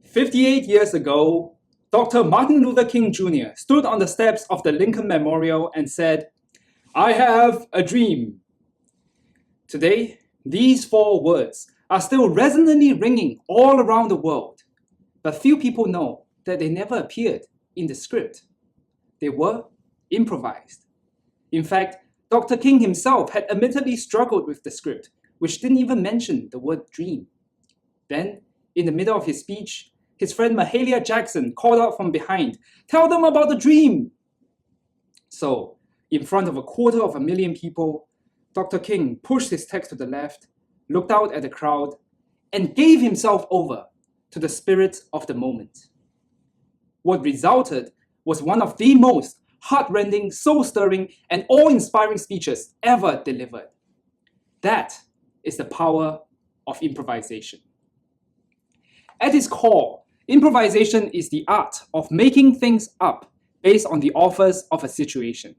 58 years ago, Dr. Martin Luther King Jr. stood on the steps of the Lincoln Memorial and said, "I have a dream." Today, these four words are still resonantly ringing all around the world, but few people know that they never appeared in the script. They were improvised. In fact, Dr. King himself had admittedly struggled with the script, which didn't even mention the word dream. Then, in the middle of his speech, his friend Mahalia Jackson called out from behind, "Tell them about the dream!" So, in front of 250,000 people, Dr. King pushed his text to the left, looked out at the crowd, and gave himself over to the spirit of the moment. What resulted was one of the most heart-rending, soul-stirring, and awe-inspiring speeches ever delivered. That is the power of improvisation. At its core, improvisation is the art of making things up based on the offers of a situation.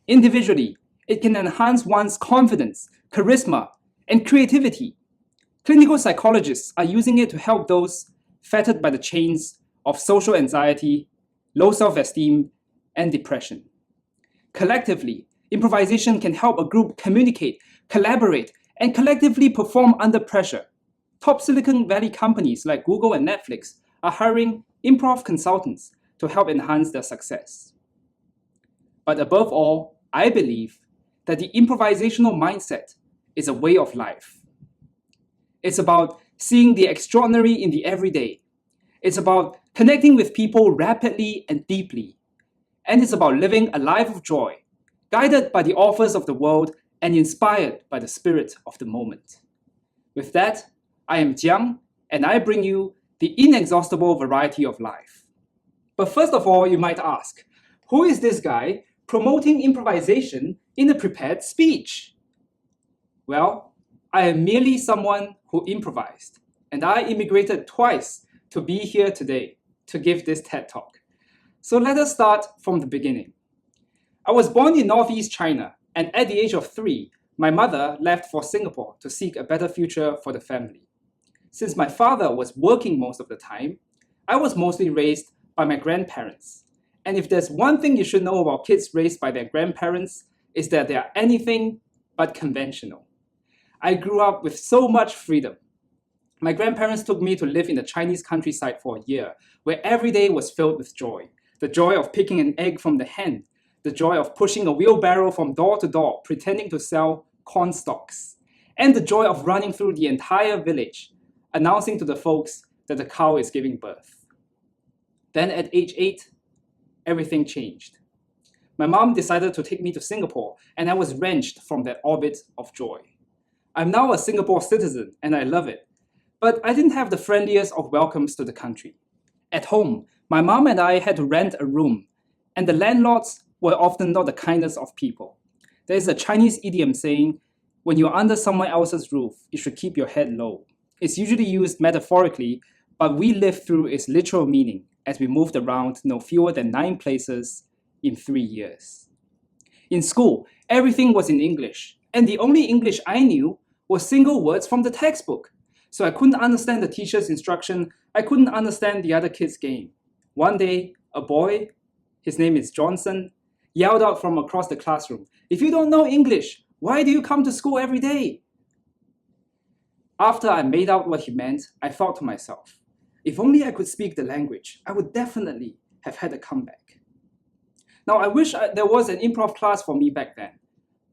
Individually, it can enhance one's confidence, charisma, and creativity. Clinical psychologists are using it to help those fettered by the chains of social anxiety, low self-esteem, and depression. Collectively, improvisation can help a group communicate, collaborate, and collectively perform under pressure. Top Silicon Valley companies like Google and Netflix are hiring improv consultants to help enhance their success. But above all, I believe that the improvisational mindset is a way of life. It's about seeing the extraordinary in the everyday. It's about connecting with people rapidly and deeply. And it's about living a life of joy, guided by the offers of the world and inspired by the spirit of the moment. With that, I am Jiang, and I bring you the inexhaustible variety of life. But first of all, you might ask, who is this guy promoting improvisation in a prepared speech? Well, I am merely someone who improvised, and I immigrated twice to be here today to give this TED Talk. So let us start from the beginning. I was born in Northeast China, and at the age of 3, my mother left for Singapore to seek a better future for the family. Since my father was working most of the time, I was mostly raised by my grandparents. And if there's one thing you should know about kids raised by their grandparents, is that they are anything but conventional. I grew up with so much freedom. My grandparents took me to live in the Chinese countryside for a year, where every day was filled with joy. The joy of picking an egg from the hen, the joy of pushing a wheelbarrow from door to door, pretending to sell corn stalks, and the joy of running through the entire village, announcing to the folks that the cow is giving birth. Then at age 8, everything changed. My mom decided to take me to Singapore, and I was wrenched from that orbit of joy. I'm now a Singapore citizen, and I love it. But I didn't have the friendliest of welcomes to the country. At home, my mom and I had to rent a room, and the landlords were often not the kindest of people. There is a Chinese idiom saying, when you're under someone else's roof, you should keep your head low. It's usually used metaphorically, but we lived through its literal meaning as we moved around no fewer than 9 places in 3 years. In school, everything was in English, and the only English I knew was single words from the textbook. So I couldn't understand the teacher's instruction, I couldn't understand the other kids' game. One day, a boy, his name is Johnson, yelled out from across the classroom, "If you don't know English, why do you come to school every day?" After I made out what he meant, I thought to myself, if only I could speak the language, I would definitely have had a comeback. Now, I wish there was an improv class for me back then,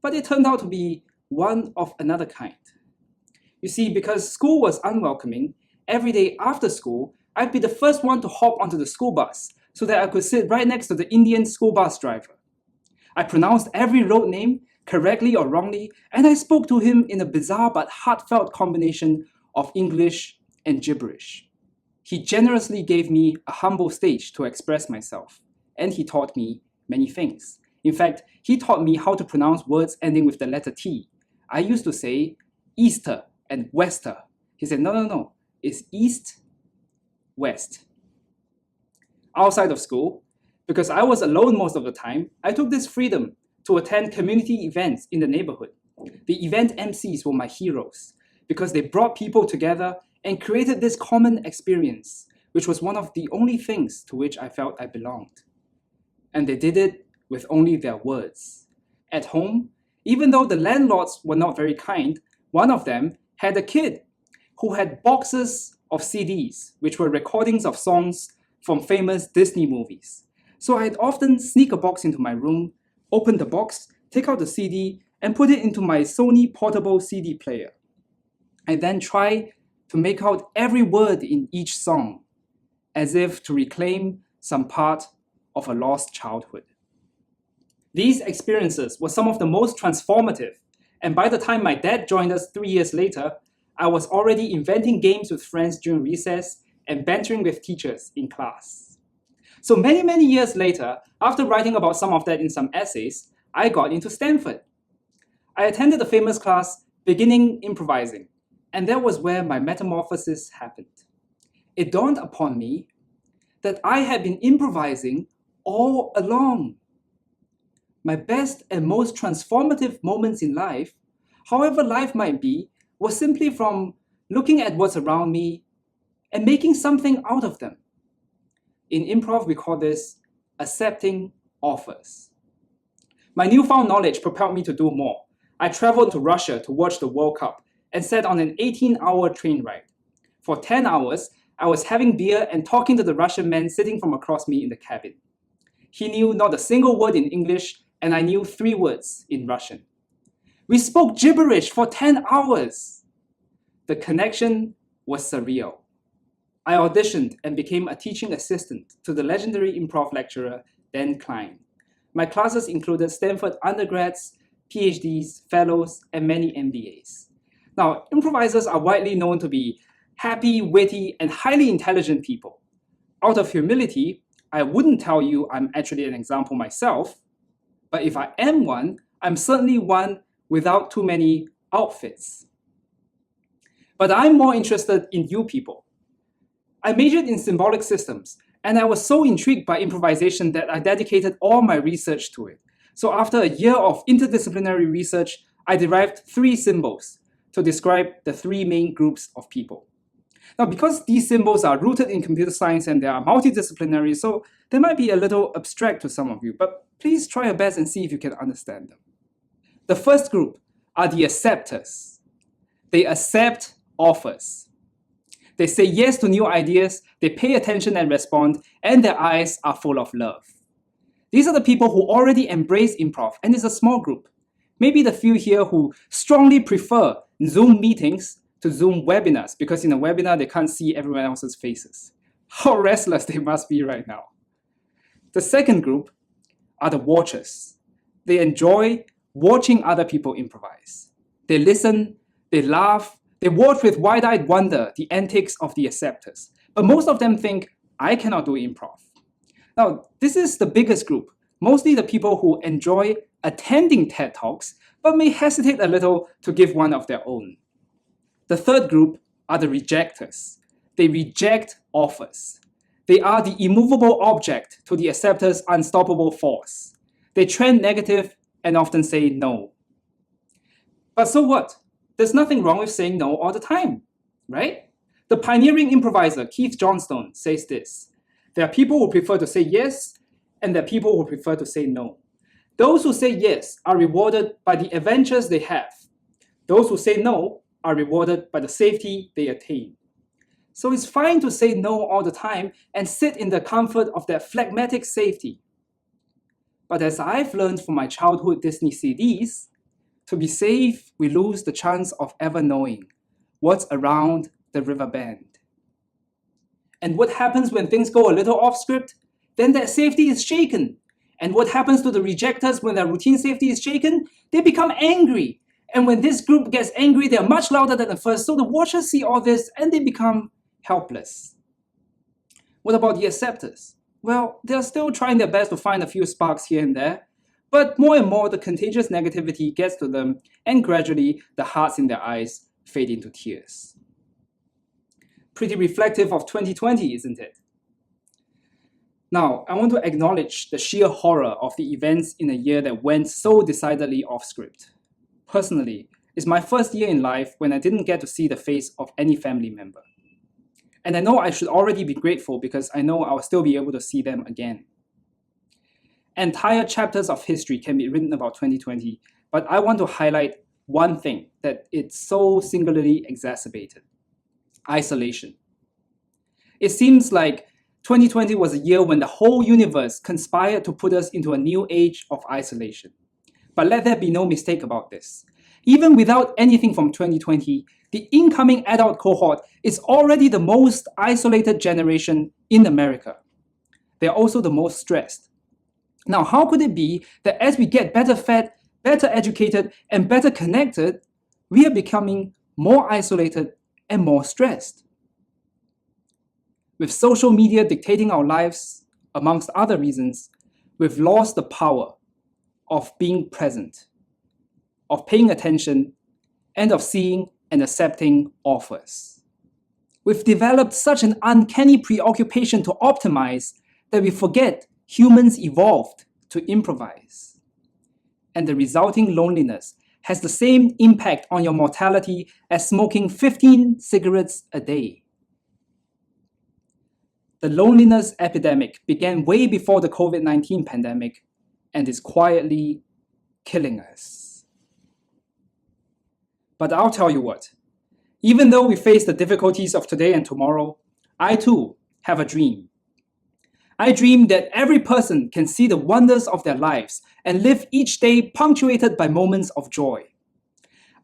but it turned out to be one of another kind. You see, because school was unwelcoming, every day after school, I'd be the first one to hop onto the school bus so that I could sit right next to the Indian school bus driver. I pronounced every road name correctly or wrongly, and I spoke to him in a bizarre but heartfelt combination of English and gibberish. He generously gave me a humble stage to express myself, and he taught me many things. In fact, he taught me how to pronounce words ending with the letter T. I used to say Easter and Wester. He said, no, it's East, West. Outside of school, because I was alone most of the time, I took this freedom to attend community events in the neighborhood. The event MCs were my heroes because they brought people together and created this common experience which was one of the only things to which I felt I belonged. And they did it with only their words. At home, even though the landlords were not very kind, one of them had a kid who had boxes of CDs, which were recordings of songs from famous Disney movies. So I'd often sneak a box into my room, open the box, take out the CD, and put it into my Sony portable CD player. I then try to make out every word in each song, as if to reclaim some part of a lost childhood. These experiences were some of the most transformative, and by the time my dad joined us 3 years later, I was already inventing games with friends during recess and bantering with teachers in class. So many years later, after writing about some of that in some essays, I got into Stanford. I attended the famous class Beginning Improvising, and that was where my metamorphosis happened. It dawned upon me that I had been improvising all along. My best and most transformative moments in life, however life might be, was simply from looking at what's around me and making something out of them. In improv, we call this accepting offers. My newfound knowledge propelled me to do more. I traveled to Russia to watch the World Cup and sat on an 18-hour train ride. For 10 hours, I was having beer and talking to the Russian man sitting from across me in the cabin. He knew not a single word in English, and I knew 3 words in Russian. We spoke gibberish for 10 hours. The connection was surreal. I auditioned and became a teaching assistant to the legendary improv lecturer, Dan Klein. My classes included Stanford undergrads, PhDs, fellows, and many MBAs. Now, improvisers are widely known to be happy, witty, and highly intelligent people. Out of humility, I wouldn't tell you I'm actually an example myself, but if I am one, I'm certainly one without too many outfits. But I'm more interested in you people. I majored in symbolic systems, and I was so intrigued by improvisation that I dedicated all my research to it. So after a year of interdisciplinary research, I derived 3 symbols to describe the 3 main groups of people. Now, because these symbols are rooted in computer science and they are multidisciplinary, so they might be a little abstract to some of you, but please try your best and see if you can understand them. The first group are the acceptors. They accept offers. They say yes to new ideas, they pay attention and respond, and their eyes are full of love. These are the people who already embrace improv, and it's a small group. Maybe the few here who strongly prefer Zoom meetings to Zoom webinars, because in a webinar they can't see everyone else's faces. How restless they must be right now. The second group are the watchers. They enjoy watching other people improvise. They listen, they laugh, they watch with wide-eyed wonder the antics of the acceptors. But most of them think, I cannot do improv. Now, this is the biggest group, mostly the people who enjoy attending TED Talks, but may hesitate a little to give one of their own. The third group are the rejectors. They reject offers. They are the immovable object to the acceptor's unstoppable force. They trend negative and often say no. But so what? There's nothing wrong with saying no all the time, right? The pioneering improviser Keith Johnstone says this: there are people who prefer to say yes, and there are people who prefer to say no. Those who say yes are rewarded by the adventures they have. Those who say no are rewarded by the safety they attain. So it's fine to say no all the time and sit in the comfort of that phlegmatic safety. But as I've learned from my childhood Disney CDs, to be safe, we lose the chance of ever knowing what's around the river bend. And what happens when things go a little off script? Then that safety is shaken. And what happens to the rejectors when their routine safety is shaken? They become angry. And when this group gets angry, they're much louder than the first. So the watchers see all this and they become helpless. What about the acceptors? Well, they're still trying their best to find a few sparks here and there. But more and more, the contagious negativity gets to them, and gradually, the hearts in their eyes fade into tears. Pretty reflective of 2020, isn't it? Now, I want to acknowledge the sheer horror of the events in a year that went so decidedly off script. Personally, it's my first year in life when I didn't get to see the face of any family member. And I know I should already be grateful because I know I'll still be able to see them again. Entire chapters of history can be written about 2020, but I want to highlight one thing that it's so singularly exacerbated: isolation. It seems like 2020 was a year when the whole universe conspired to put us into a new age of isolation. But let there be no mistake about this. Even without anything from 2020, the incoming adult cohort is already the most isolated generation in America. They're also the most stressed. Now, how could it be that as we get better fed, better educated, and better connected, we are becoming more isolated and more stressed? With social media dictating our lives, amongst other reasons, we've lost the power of being present, of paying attention, and of seeing and accepting offers. We've developed such an uncanny preoccupation to optimize that we forget humans evolved to improvise. And the resulting loneliness has the same impact on your mortality as smoking 15 cigarettes a day. The loneliness epidemic began way before the COVID-19 pandemic and is quietly killing us. But I'll tell you what, even though we face the difficulties of today and tomorrow, I too have a dream. I dream that every person can see the wonders of their lives and live each day punctuated by moments of joy.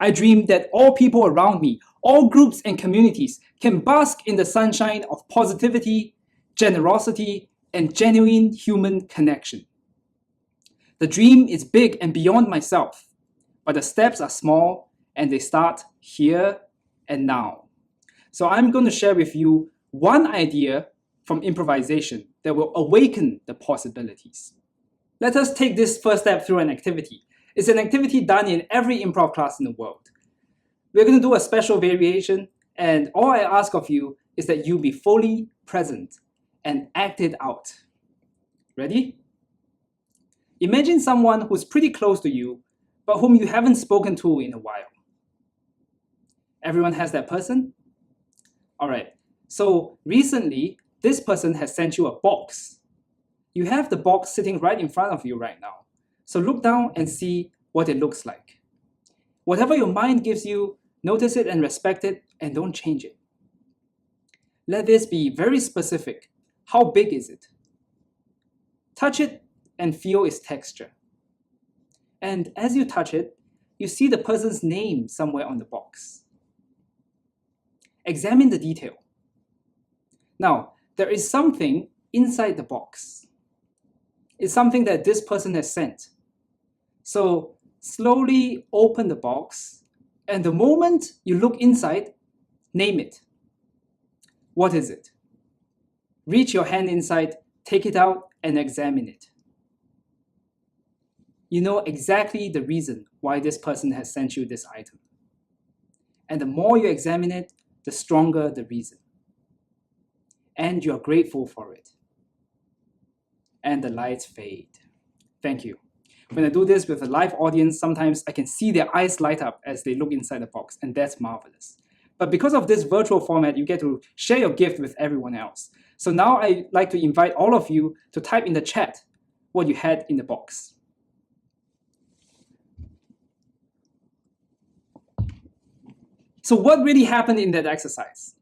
I dream that all people around me, all groups and communities, can bask in the sunshine of positivity, generosity, and genuine human connection. The dream is big and beyond myself, but the steps are small and they start here and now. So I'm going to share with you one idea from improvisation that will awaken the possibilities. Let us take this first step through an activity. It's an activity done in every improv class in the world. We're going to do a special variation, and all I ask of you is that you be fully present and act it out. Ready? Imagine someone who's pretty close to you, but whom you haven't spoken to in a while. Everyone has that person? All right, so recently, this person has sent you a box. You have the box sitting right in front of you right now. So look down and see what it looks like. Whatever your mind gives you, notice it and respect it, and don't change it. Let this be very specific. How big is it? Touch it and feel its texture. And as you touch it, you see the person's name somewhere on the box. Examine the detail. Now, there is something inside the box. It's something that this person has sent. So slowly open the box, and the moment you look inside, name it. What is it? Reach your hand inside, take it out, and examine it. You know exactly the reason why this person has sent you this item. And the more you examine it, the stronger the reason. And you're grateful for it. And the lights fade. Thank you. When I do this with a live audience, sometimes I can see their eyes light up as they look inside the box, and that's marvelous. But because of this virtual format, you get to share your gift with everyone else. So now I'd like to invite all of you to type in the chat what you had in the box. So what really happened in that exercise?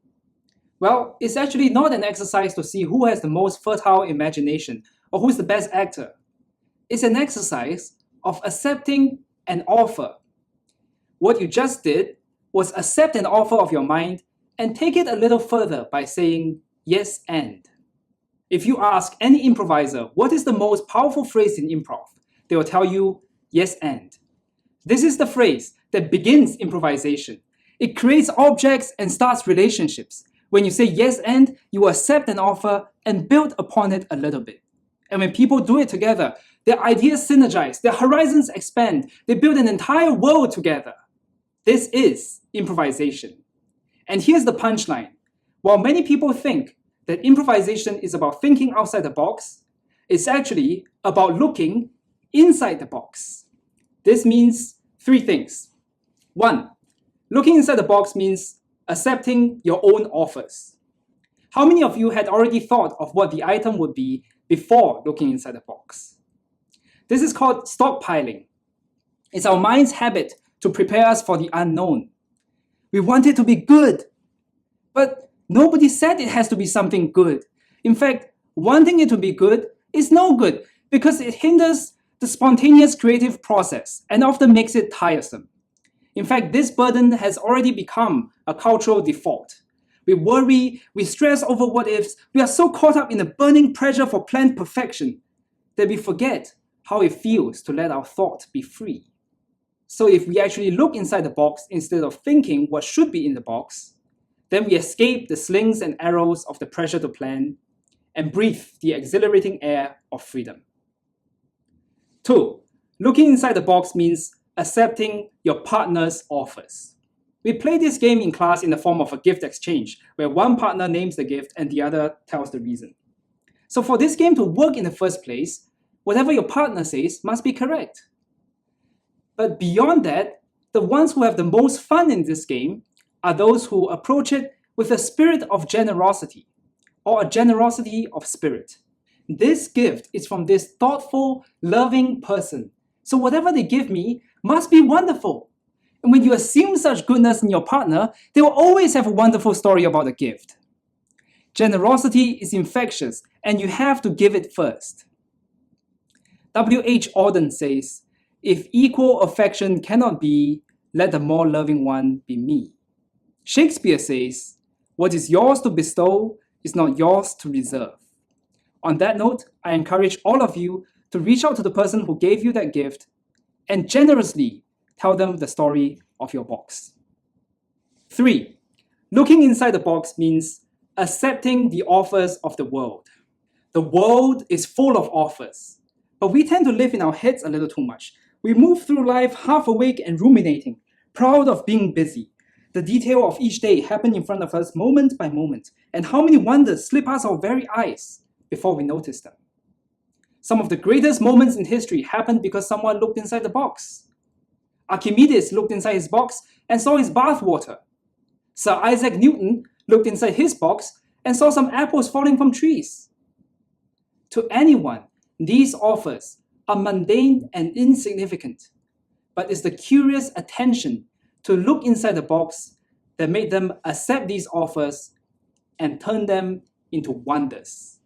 Well, it's actually not an exercise to see who has the most fertile imagination or who's the best actor. It's an exercise of accepting an offer. What you just did was accept an offer of your mind and take it a little further by saying yes and. If you ask any improviser what is the most powerful phrase in improv, they will tell you yes and. This is the phrase that begins improvisation. It creates objects and starts relationships. When you say yes and, you accept an offer and build upon it a little bit. And when people do it together, their ideas synergize, their horizons expand, they build an entire world together. This is improvisation. And here's the punchline. While many people think that improvisation is about thinking outside the box, it's actually about looking inside the box. This means three things. One, looking inside the box means accepting your own offers. How many of you had already thought of what the item would be before looking inside the box? This is called stockpiling. It's our mind's habit to prepare us for the unknown. We want it to be good, but nobody said it has to be something good. In fact, wanting it to be good is no good because it hinders the spontaneous creative process and often makes it tiresome. In fact, this burden has already become a cultural default. We worry, we stress over what ifs, we are so caught up in the burning pressure for planned perfection that we forget how it feels to let our thought be free. So if we actually look inside the box instead of thinking what should be in the box, then we escape the slings and arrows of the pressure to plan and breathe the exhilarating air of freedom. 2. Looking inside the box means accepting your partner's offers. We play this game in class in the form of a gift exchange, where one partner names the gift and the other tells the reason. So for this game to work in the first place, whatever your partner says must be correct. But beyond that, the ones who have the most fun in this game are those who approach it with a spirit of generosity, or a generosity of spirit. This gift is from this thoughtful, loving person. So whatever they give me must be wonderful. And when you assume such goodness in your partner, they will always have a wonderful story about the gift. Generosity is infectious, and you have to give it first. W.H. Auden says, "If equal affection cannot be, let the more loving one be me." Shakespeare says, "What is yours to bestow is not yours to reserve." On that note, I encourage all of you to reach out to the person who gave you that gift and generously tell them the story of your box. 3. Looking inside the box means accepting the offers of the world. The world is full of offers, but we tend to live in our heads a little too much. We move through life half awake and ruminating, proud of being busy. The detail of each day happen in front of us moment by moment, and how many wonders slip past our very eyes before we notice them. Some of the greatest moments in history happened because someone looked inside the box. Archimedes looked inside his box and saw his bathwater. Sir Isaac Newton looked inside his box and saw some apples falling from trees. To anyone, these offers are mundane and insignificant, but it's the curious attention to look inside the box that made them accept these offers and turn them into wonders.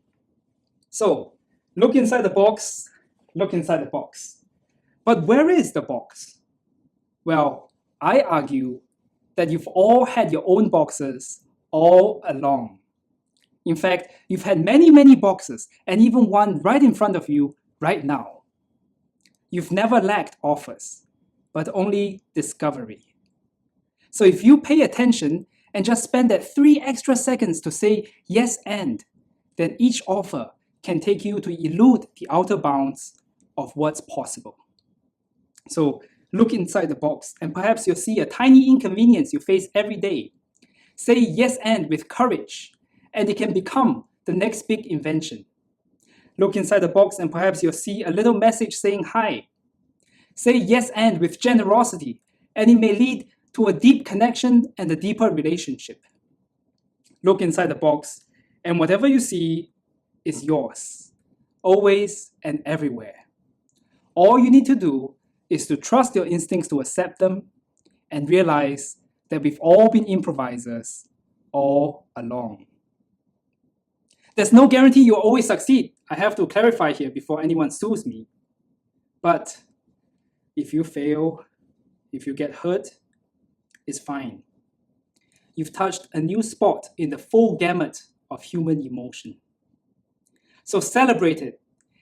So, look inside the box, look inside the box. But where is the box? Well, I argue that you've all had your own boxes all along. In fact, you've had many, many boxes, and even one right in front of you right now. You've never lacked offers, but only discovery. So if you pay attention and just spend that 3 extra seconds to say yes and, then each offer can take you to elude the outer bounds of what's possible. So look inside the box and perhaps you'll see a tiny inconvenience you face every day. Say yes and with courage, and it can become the next big invention. Look inside the box and perhaps you'll see a little message saying hi. Say yes and with generosity, and it may lead to a deep connection and a deeper relationship. Look inside the box, and whatever you see is yours, always and everywhere. All you need to do is to trust your instincts to accept them and realize that we've all been improvisers all along. There's no guarantee you'll always succeed. I have to clarify here before anyone sues me. But if you fail, if you get hurt, it's fine. You've touched a new spot in the full gamut of human emotion. So celebrate it,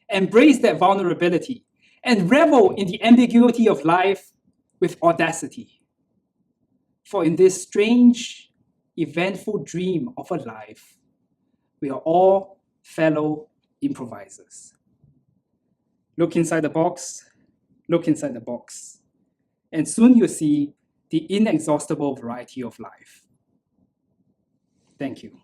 embrace that vulnerability, and revel in the ambiguity of life with audacity. For in this strange, eventful dream of a life, we are all fellow improvisers. Look inside the box, look inside the box, and soon you'll see the inexhaustible variety of life. Thank you.